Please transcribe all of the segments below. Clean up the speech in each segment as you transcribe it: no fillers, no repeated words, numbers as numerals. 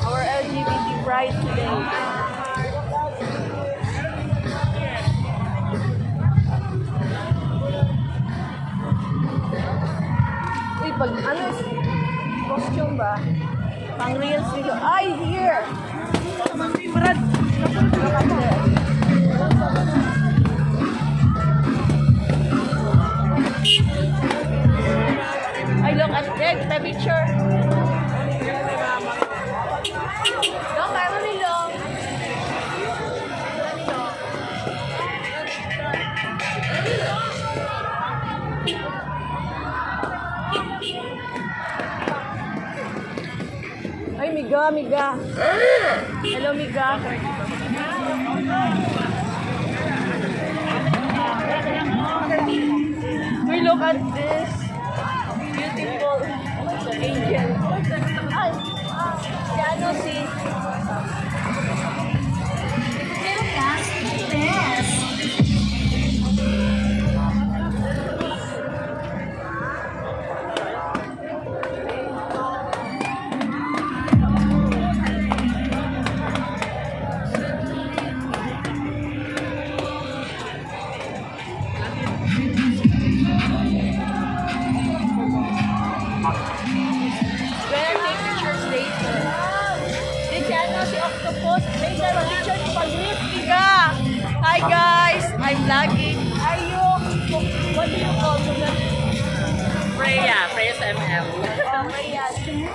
Our LGBT pride today. Uy, pag ano, costume ba? Pang reels video. Ay, here! Brad! Ay, look at that, the picture. Long, meron ni Long. Ay, Miga, Miga. Hello, Miga. We look at this beautiful angel. Ay, si ano si... Well, take pictures later. Di si ano, si Octopus. May isa picture ni Pag-Rip. Iga! Hi guys! I'm vlogging. Are you... What do you call them? Freya, Freya's ML. Oh, Maria.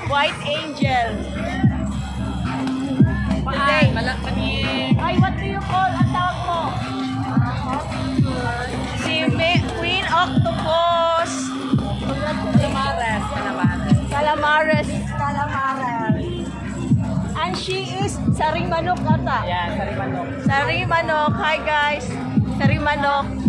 White Angel. Today. Malakpaning. Ay, what do you call? Ang tawag mo? Si Queen Octopus. Calamares. Calamares. Calamares. And she is Saring Manok ata. Ayan, Sarimanok. Saring Manok. Hi guys. Saring Manok.